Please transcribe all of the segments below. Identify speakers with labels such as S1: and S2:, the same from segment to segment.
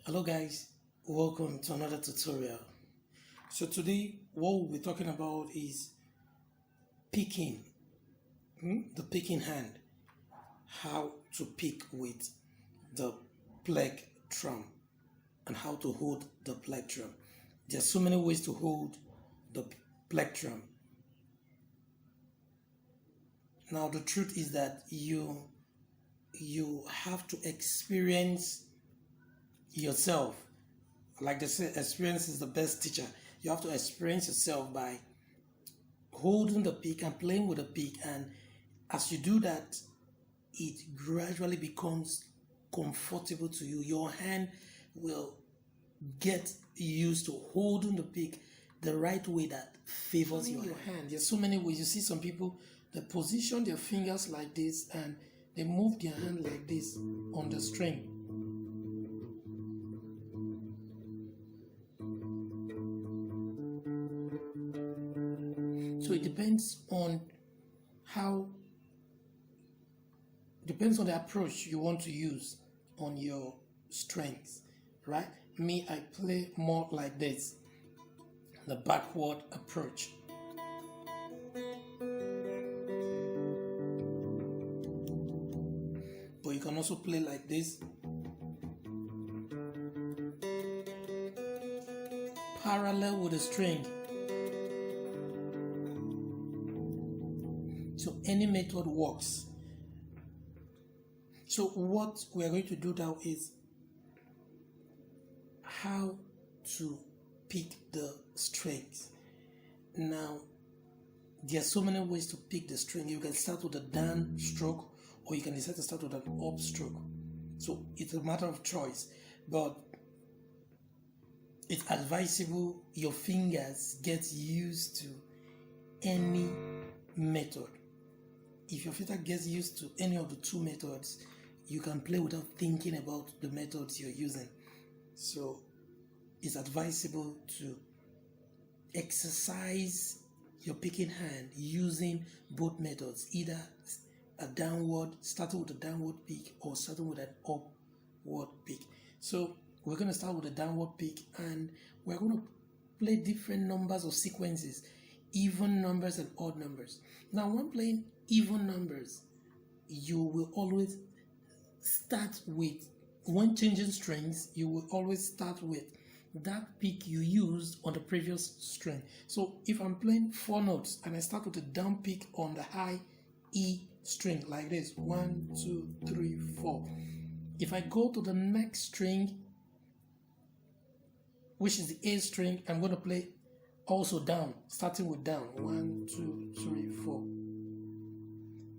S1: Hello guys, welcome to another tutorial. So today what we'll be talking about is picking, the picking hand, how to pick with the plectrum and how to hold the plectrum. There's so many ways to hold the plectrum. Now the truth is that you have to experience yourself. Like they say, experience is the best teacher. You have to experience yourself by holding the pick and playing with the pick, and as you do that, it gradually becomes comfortable to you. Your hand will get used to holding the pick the right way that favors your hand. There's so many ways. You see some people, they position their fingers like this and they move their hand like this on the string. So it depends on the approach you want to use on your strengths, right? Me, I play more like this, the backward approach. But you can also play like this, parallel with the string. So any method works. So what we are going to do now is how to pick the strings. Now, there are so many ways to pick the string. You can start with a down stroke, or you can decide to start with an up stroke. So it's a matter of choice, but it's advisable your fingers get used to any method. If your finger gets used to any of the two methods, you can play without thinking about the methods you're using. So it's advisable to exercise your picking hand using both methods, either a downward, starting with a downward pick, or starting with an upward pick. So we're going to start with a downward pick, and we're going to play different numbers of sequences, even numbers and odd numbers. Now, when playing even numbers, you will always start with, when changing strings, you will always start with that pick you used on the previous string. So if I'm playing 4 notes and I start with a down pick on the high E string like this, 1, 2, 3, 4. If I go to the next string, which is the A string, I'm going to play also down, starting with down, 1, 2, 3, 4.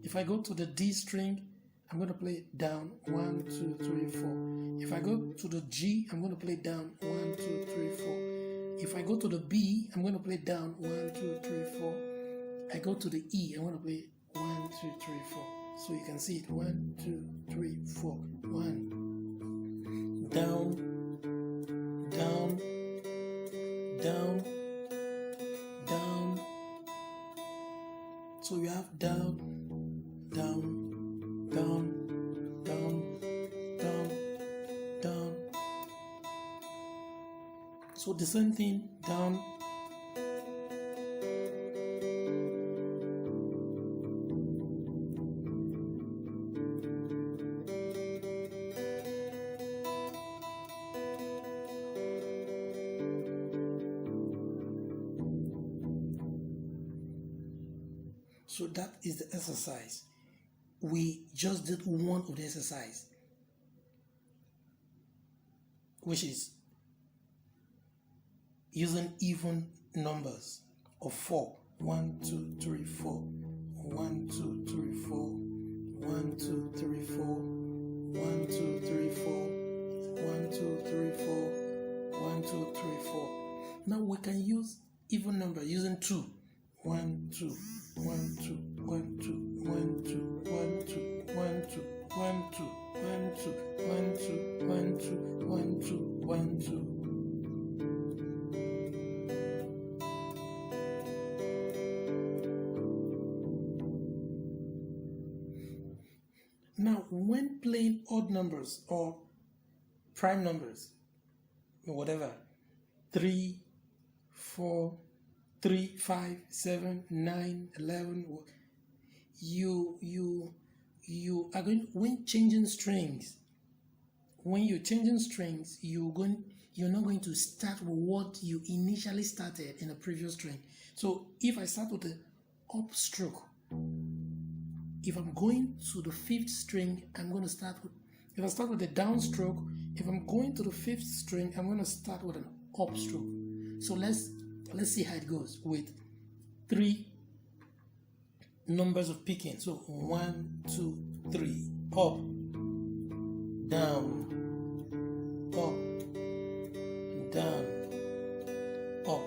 S1: If I go to the D string, I'm going to play down, 1, 2, 3, 4. If I go to the G, I'm going to play down, 1, 2, 3, 4. If I go to the B, I'm going to play down, 1, 2, 3, 4. I go to the E, I'm going to play 1, 2, 3, 4. So you can see it, 1, 2, 3, 4. 1, down, down, down, down. So you have down, down, down, down, down, down. So the same thing, down. So that is the exercise. We just did one of the exercise, which is using even numbers of 4. 1, 2, 3, 4. 1, 2, 3, 4. 1, 2, 3, 4. 1, 2, 3, 4. 1, 2, 3, 4. 1, 2, 3, 4. Now we can use even number using 2. 1, 2, 1, 2, 1, 2, 1, 2, 1, 2, 1, 2, 1, 2, 1, 2, 1, 2, 1, 2, 1, 2, 1, 2. Now, when playing odd numbers or prime numbers, whatever, 3, 4, 3, 5, 7, 9, 11. You are going, when changing strings, when you're changing strings, you're not going to start with what you initially started in the previous string. So if I start with the up stroke, if I'm going to the 5th string, I'm going to start with, if I start with the down stroke, if I'm going to the 5th string, I'm going to start with an up stroke. So let's see how it goes with 3 numbers of picking. So 1, 2, 3, up, down, up, down, up.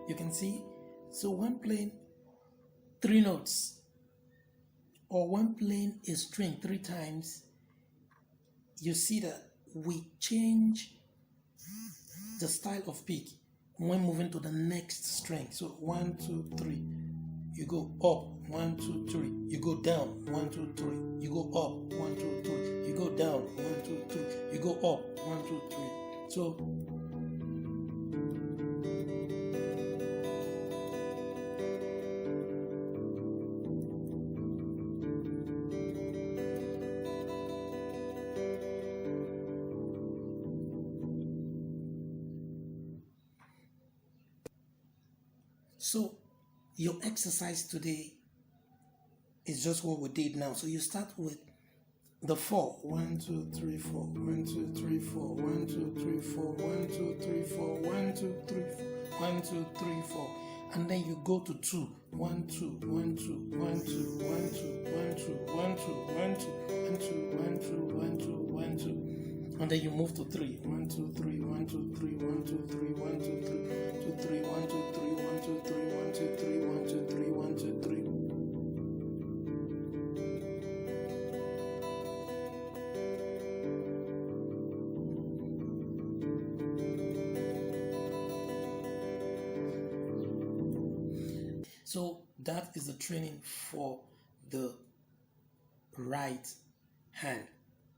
S1: You can see, so when playing 3 notes, or when playing a string 3 times, you see that we change the style of pick when moving to the next string. So 1, 2, 3, you go up, 1, 2, 3, you go down, 1, 2, 3, you go up, 1, 2, 3, you go down, 1, 2, 3, you go up, 1, 2, 3. So So your exercise today is just what we did now. So you start with the 4. 1, 2, 3, 4. 1, 2, 3, 4. 1, 2, 3, 4. 1, 2, 3, 4. 1, 2, 3, 4. 1, 2, 3, 4. And then you go to 2. 1, 2, 1, 2, 1, 2, 1, 2, 1, 2, 1, 2, 1, 2, 1, 2, 1, 2, 1, 2, 1, 2. And then you move to 3. 1, 2, 3, 1, 2, 3, 1, 2, 3, 1, 2, 3, 2, 3, 1, 2, 3, 1, 2, 3, 1, 2, 3, 1, 2, 3, 1, 2, 3. So that is the training for the right hand.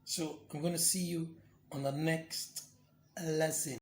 S1: So I'm going to see you on the next lesson.